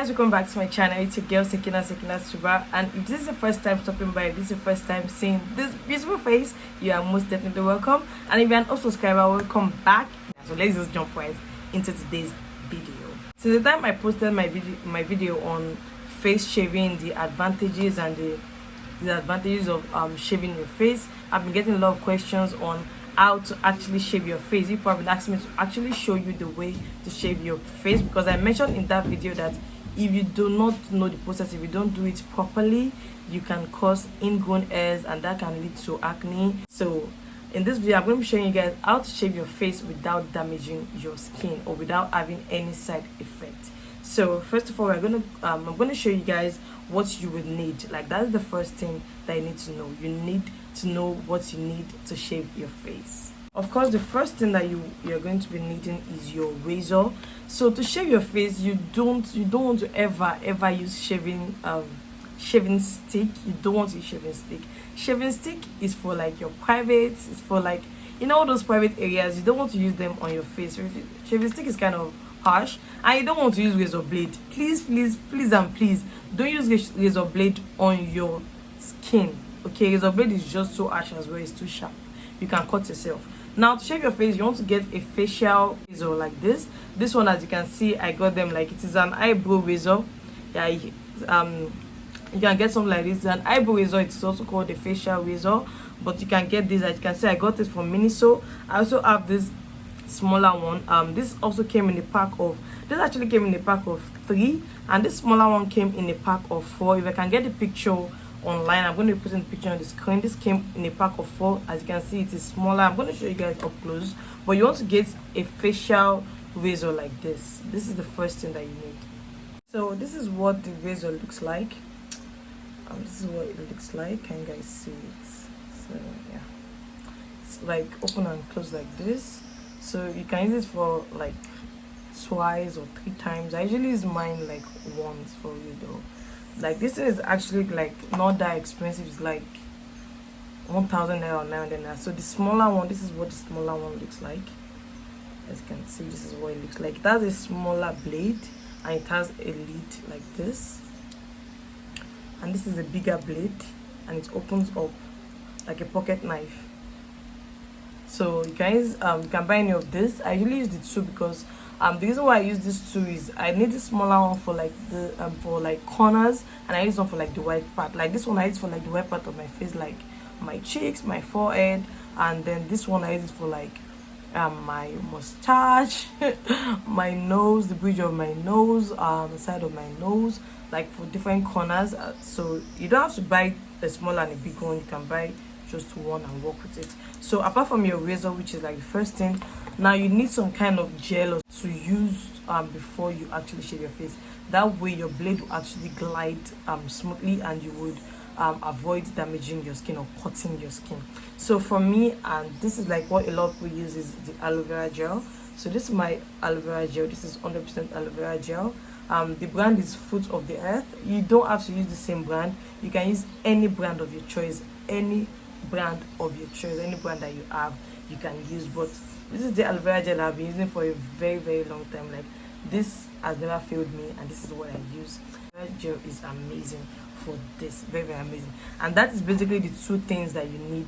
guys, welcome back to my channel. It's your girl Sekinah Suba, and if this is the first time stopping by, if this is the first time seeing this beautiful face, you are most definitely welcome. And if you're an old subscriber, welcome back. So let's just jump right into today's video. Since the time I posted my video on face shaving, the advantages and the disadvantages of shaving your face, I've been getting a lot of questions on how to actually shave your face. You probably asked me to actually show you the way to shave your face, because I mentioned in that video that if you do not know the process, if you don't do it properly, you can cause ingrown hairs and that can lead to acne. So in this video, I'm going to be showing you guys how to shave your face without damaging your skin or without having any side effect. So first of all, I'm going to show you guys what you will need. Like, that's the first thing that you need to know. You need to know what you need to shave your face. Of course, the first thing that you're going to be needing is your razor. So to shave your face, you don't want to ever use shaving stick. You don't want to use shaving stick. Shaving stick is for like your private, it's for like, you know, all those private areas. You don't want to use them on your face. Shaving stick is kind of harsh, and you don't want to use razor blade. Please don't use razor blade on your skin. Okay, razor blade is just so harsh as well. It's too sharp. You can cut yourself. Now, to shave your face, you want to get a facial razor like this. This one, as you can see, I got them like it is an eyebrow razor. Yeah, you can get something like this. It's an eyebrow razor. It's also called a facial razor, but you can get this. As you can see, I got it from Miniso. I also have this smaller one. This also came in a pack of, this actually came in a pack of 3, and this smaller one came in a pack of 4. If I can get the picture online, I'm going to be putting the picture on the screen. This came in a pack of 4. As you can see, it is smaller. I'm going to show you guys up close, but you want to get a facial razor like this. This is the first thing that you need. So this is what the razor looks like. This is what it looks like. Can you guys see it? So yeah, it's like open and close like this. So you can use it for like twice or 3 times. I usually use mine like once for you though. Like, this is actually like not that expensive. It's like 1,000 naira or 900 naira. So the smaller one, this is what the smaller one looks like. As you can see, this is what it looks like. It has a smaller blade and it has a lid like this, and this is a bigger blade and it opens up like a pocket knife. So you guys you can buy any of this. I usually use the 2 because the reason why I use this 2 is I need the smaller one for like the for like corners, and I use one for like the white part. Like this one I use for like the white part of my face, like my cheeks, my forehead, and then this one I use it for like my mustache, my nose, the bridge of my nose, the side of my nose, like for different corners. So you don't have to buy a small and a big one. You can buy just one and work with it. So apart from your razor, which is like the first thing, now you need some kind of gel to use before you actually shave your face. That way your blade will actually glide smoothly, and you would avoid damaging your skin or cutting your skin. So for me, and this is like what a lot of people use, is the aloe vera gel. So this is my aloe vera gel. This is 100% aloe vera gel. The brand is Foot of the Earth. You don't have to use the same brand. You can use any brand of your choice, any brand that you have, you can use. But this is the aloe vera gel I've been using for a very long time. Like, this has never failed me, and this is what I use. Aloe vera gel is amazing for this, very amazing. And that is basically the 2 things that you need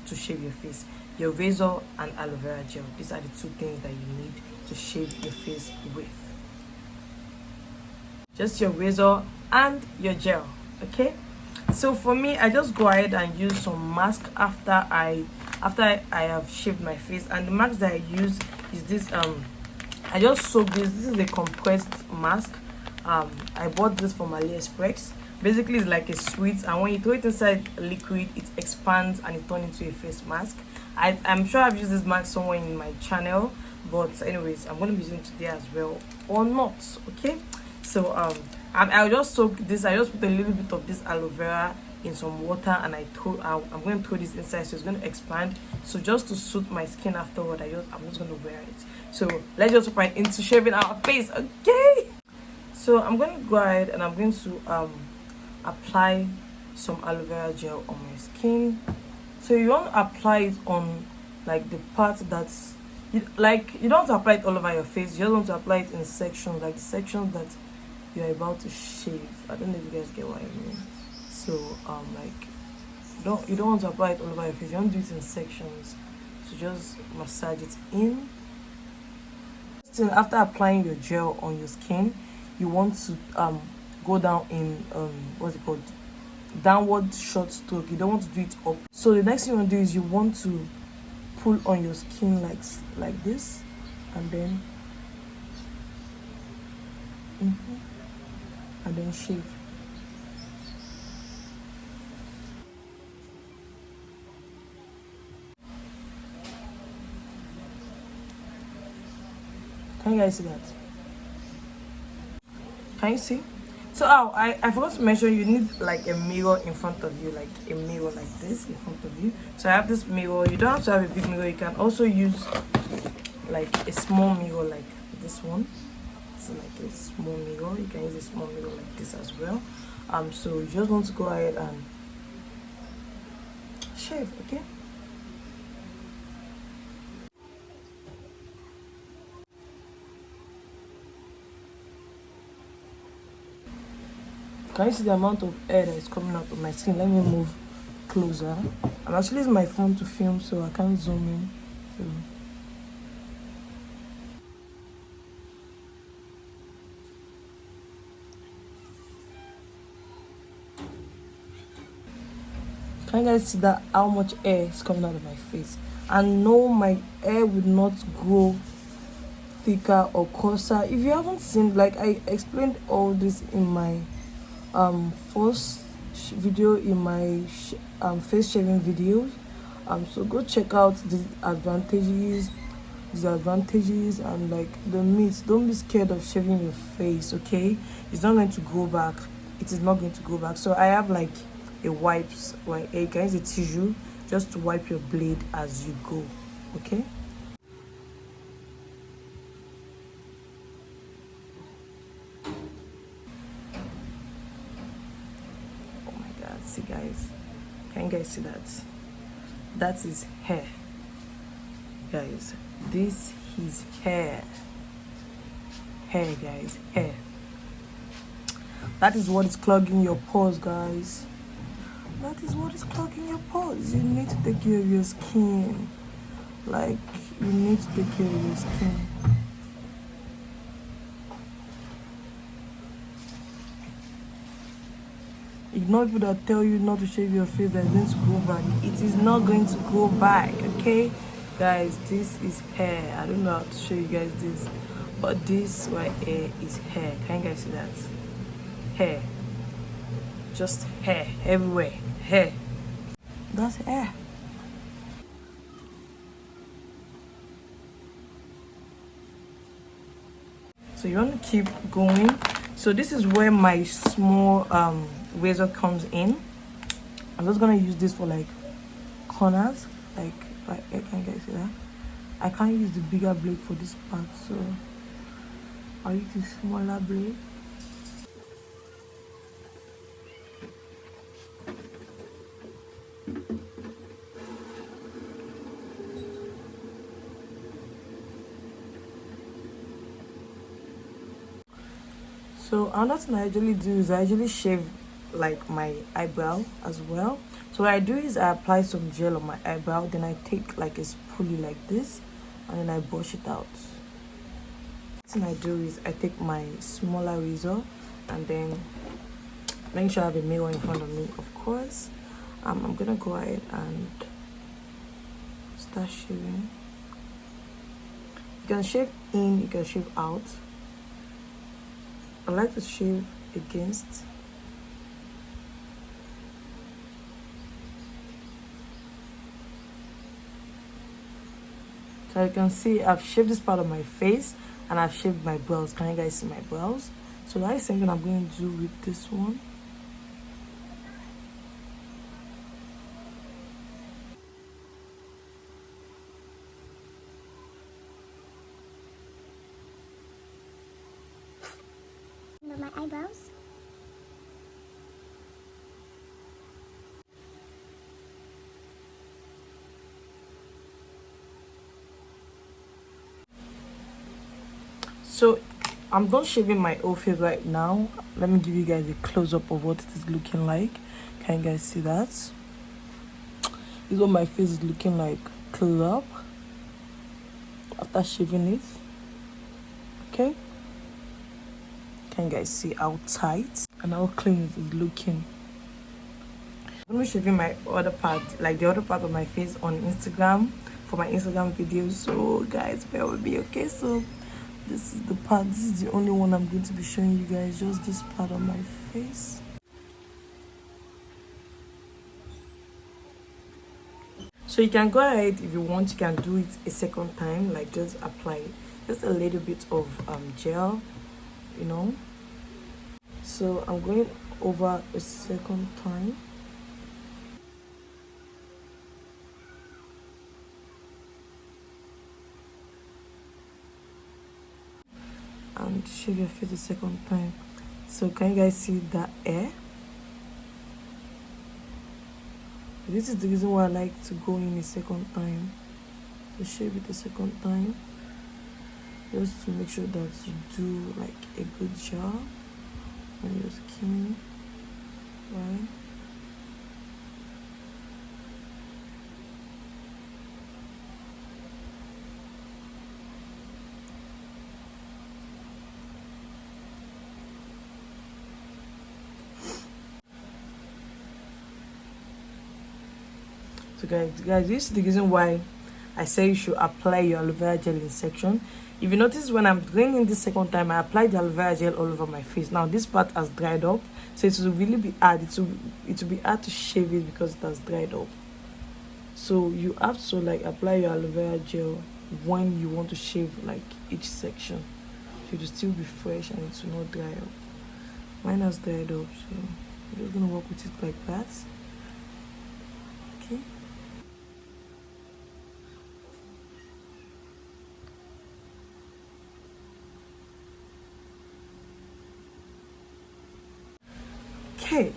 to shave your face: your razor and aloe vera gel. These are the 2 things that you need to shave your face with. Just your razor and your gel. Okay, so for me, I just go ahead and use some mask after I have shaved my face. And the mask that I use is this. I just soak this. This is a compressed mask. I bought this from AliExpress. Basically, it's like a sweet, and when you throw it inside liquid, it expands and it turns into a face mask. I'm sure I've used this mask somewhere in my channel, but anyways, I'm going to be using it today as well, or not. Okay, so I'll just soak this. I just put a little bit of this aloe vera in some water, and I'm going to throw this inside, so it's going to expand. So just to suit my skin afterward, I'm just going to wear it. So let's just hop into shaving our face. Okay, so I'm going to go ahead and I'm going to apply some aloe vera gel on my skin. So you want to apply it on like the part that's you don't want to apply it all over your face. You just want to apply it in sections, like the sections that you're about to shave. I don't know if you guys get what I mean. So like you don't want to apply it all over your face. You want to do it in sections. So just massage it in. Then after applying your gel on your skin, you want to go down in what's it called, downward short stroke. You don't want to do it up. So the next thing you want to do is you want to pull on your skin like this, and then and then shave. Can you guys see that? Can you see? So I forgot to mention, you need like a mirror in front of you, like a mirror like this in front of you. So I have this mirror. You don't have to have a big mirror. You can also use like a small mirror like this one. So like a small mirror. You can use a small mirror like this as well. So you just want to go ahead and shave, okay? Can you see the amount of air that is coming out of my skin? Let me move closer. I'm actually using my phone to film, so I can't zoom in. So. Can you guys see that how much air is coming out of my face? And no, my hair would not grow thicker or coarser. If you haven't seen, like I explained all this in my first video, in my face shaving videos, so go check out the advantages, disadvantages, and like the myths. Don't be scared of shaving your face, okay? It's not going to go back. It is not going to go back. So I have like a wipes, like you can use a tissue just to wipe your blade as you go, okay? Oh my god, see guys, can you guys see that? That is hair, guys. This is hair. Hair, guys, hair. That is what is clogging your pores, guys. That is what is clogging your pores. You need to take care of your skin. Like, you need to take care of your skin. Ignore people that tell you not to shave your face, that's going to grow back. It is not going to grow back, okay? Guys, this is hair. I don't know how to show you guys this, but this right here is hair. Can you guys see that? Hair. Just hair everywhere. Hair. That's hair. So you want to keep going. So this is where my small razor comes in. I'm just gonna use this for like corners, like right here. Can you guys see that? I can't use the bigger blade for this part, so I'll use the smaller blade. So another thing I usually do is I usually shave like my eyebrow as well. So what I do is I apply some gel on my eyebrow, then I take like a spoolie like this, and then I brush it out. The thing I do is I take my smaller razor, and then make sure I have a mirror in front of me, of course. I'm gonna go ahead and start shaving. You can shave in, you can shave out. I like to shave against. So you can see I've shaved this part of my face and I've shaved my brows. Can you guys see my brows? So that is something I'm going to do with this one. My eyebrows. So I'm done shaving my whole face right now. Let me give you guys a close-up of what it is looking like. Can you guys see that? This is what my face is looking like close up after shaving it. Okay, can you guys see how tight and how clean it is looking? I'm gonna be shaving my other part, like the other part of my face, on Instagram for my Instagram videos, so guys bear with me. Okay, so this is the part, this is the only one I'm going to be showing you guys, just this part of my face. So you can go ahead, if you want, you can do it a second time, like just apply just a little bit of gel, you know. So I'm going over a second time. And shave your face a second time. So can you guys see that hair? This is the reason why I like to go in a second time, to shave it a second time, just to make sure that you do like a good job on your skin, right? So guys, this is the reason why I say you should apply your aloe vera gel in section. If you notice, when I'm going in this second time, I applied the aloe vera gel all over my face. Now this part has dried up, so it will really be hard. It will be hard to shave it because it has dried up. So you have to like apply your aloe vera gel when you want to shave like each section, so it will still be fresh and it will not dry up. Mine has dried up, so I'm just gonna work with it like that. Okay. Okay,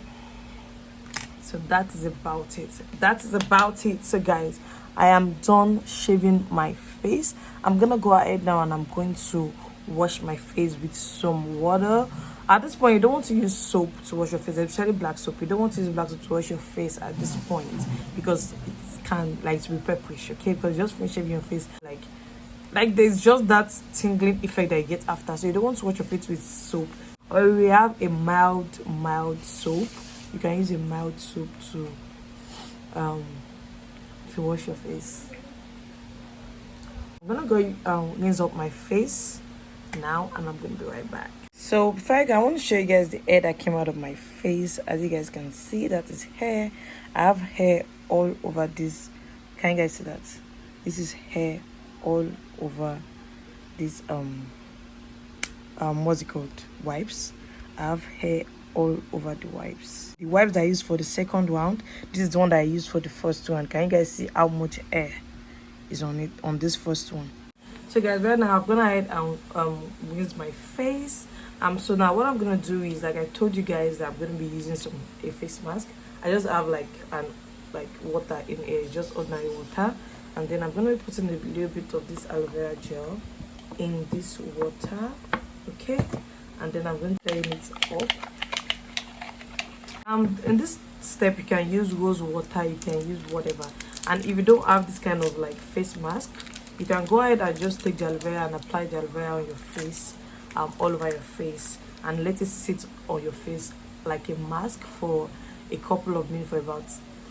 so that is about it. So guys, I am done shaving my face. I'm gonna go ahead now and I'm going to wash my face with some water. At this point, you don't want to use soap to wash your face, especially black soap. You don't want to use black soap to wash your face at this point because it can like to be pepperish, okay? Because just finish shaving your face, like there's just that tingling effect that you get after. So you don't want to wash your face with soap. Or we have a mild soap. You can use a mild soap to wash your face. I'm gonna go rinse up my face now and I'm gonna be right back. So before I want to show you guys the hair that came out of my face. As you guys can see, that is hair. I have hair all over this. Can you guys see that? This is hair all over this what's it called, wipes. I have hair all over the wipes. The wipes that I used for the second round, this is the one that I used for the first one. Can you guys see how much hair is on it, on this first one? So guys, right now I've gone ahead and rinsed my face. So now what I'm gonna do is, like I told you guys, that I'm gonna be using a face mask. I just have like water in it, just ordinary water, and then I'm gonna be putting a little bit of this aloe vera gel in this water, okay? And then I'm going to turn it up. In this step, you can use rose water, you can use whatever. And if you don't have this kind of like face mask, you can go ahead and just take the aloe vera and apply the aloe vera on your face, all over your face, and let it sit on your face like a mask for a couple of minutes, for about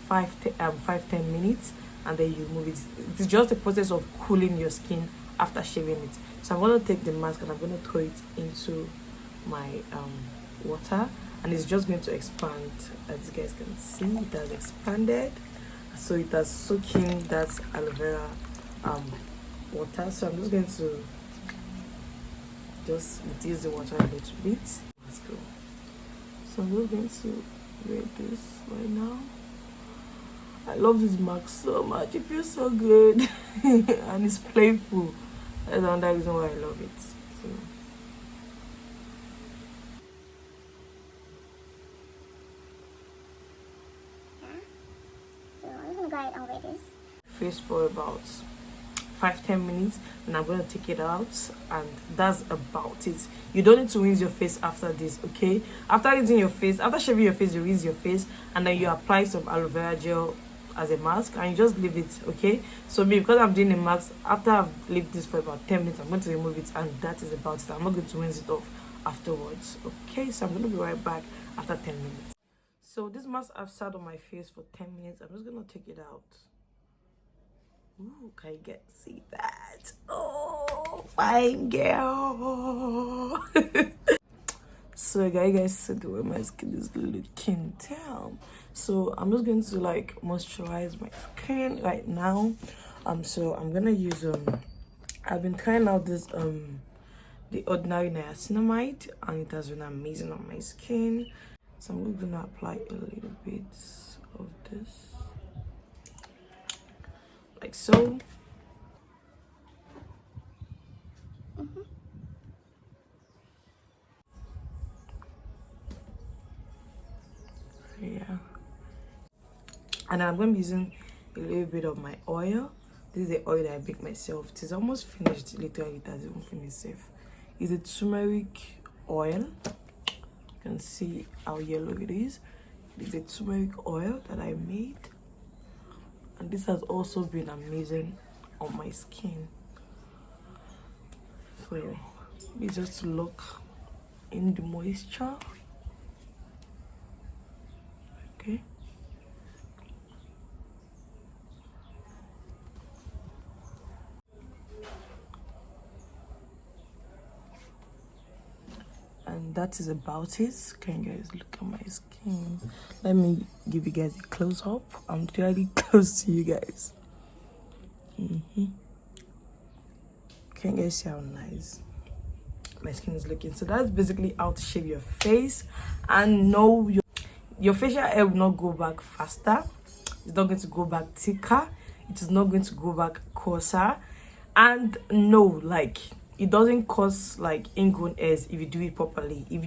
5-10 minutes, and then you move it. It's just a process of cooling your skin after shaving it. So I'm going to take the mask and I'm going to throw it into my water, and it's just going to expand. As you guys can see, it has expanded, so it has soaked in that aloe vera water. So I'm just going to just reduce the water a little bit. Let's go. So I'm just going to wear this right now. I love this mask so much. It feels so good and it's playful. That's another reason why I love it. So So I'm gonna go ahead and wear this face for about 5-10 minutes, and I'm going to take it out, and that's about it. You don't need to rinse your face after this, okay? After rinsing your face, after shaving your face, you rinse your face, and then you apply some aloe vera gel as a mask, and you just leave it, okay? So me, because I'm doing a mask, after I've left this for about 10 minutes, I'm going to remove it, and that is about it. I'm not going to rinse it off afterwards, okay? So I'm going to be right back after 10 minutes. So this mask I've sat on my face for 10 minutes. I'm just going to take it out. Ooh, can you see that? Oh, fine girl. So guys see the way my skin is looking down. So I'm just going to like moisturize my skin right now. So I'm gonna use I've been trying out this the ordinary niacinamide, and it has been amazing on my skin. So I'm gonna apply a little bit of this, like so. Yeah, and I'm going to be using a little bit of my oil. This is the oil that I make myself. It is almost finished, literally it has even finished safe. It's a turmeric oil. You can see how yellow it is. It is a turmeric oil that I made, and this has also been amazing on my skin. So it's just to look in the moisture. Okay, and that is about it. Can you guys look at my skin? Let me give you guys a close-up. I'm fairly close to you guys. Can you guys see how nice my skin is looking? So that's basically how to shave your face. And no, your facial hair will not go back faster. It's not going to go back thicker. It is not going to go back coarser. And no, like, it doesn't cause like ingrown hairs if you do it properly. If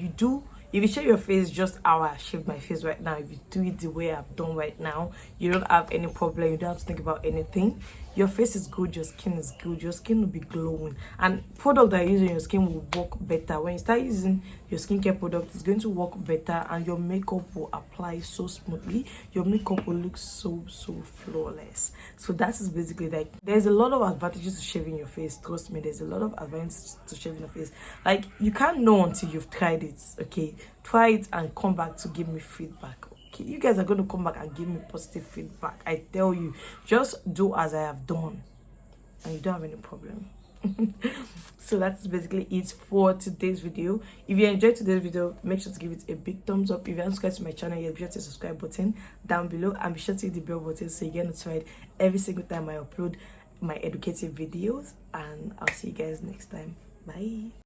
you shave your face just how I shaved my face right now, if you do it the way I've done right now, you don't have any problem. You don't have to think about anything. Your face is good, your skin is good, your skin will be glowing, and product that you use on your skin will work better. When you start using your skincare product, it's going to work better, and your makeup will apply so smoothly. Your makeup will look so flawless. So that is basically like, there's a lot of advantages to shaving your face. Trust me, there's a lot of advantages to shaving your face. Like, you can't know until you've tried it. Okay, try it and come back to give me feedback. Okay, you guys are going to come back and give me positive feedback. I tell you, just do as I have done, and you don't have any problem. So that's basically it for today's video. If you enjoyed today's video, make sure to give it a big thumbs up. If you haven't subscribed to my channel yet, be sure to subscribe button down below, and be sure to hit the bell button so you get notified every single time I upload my educative videos. And I'll see you guys next time. Bye.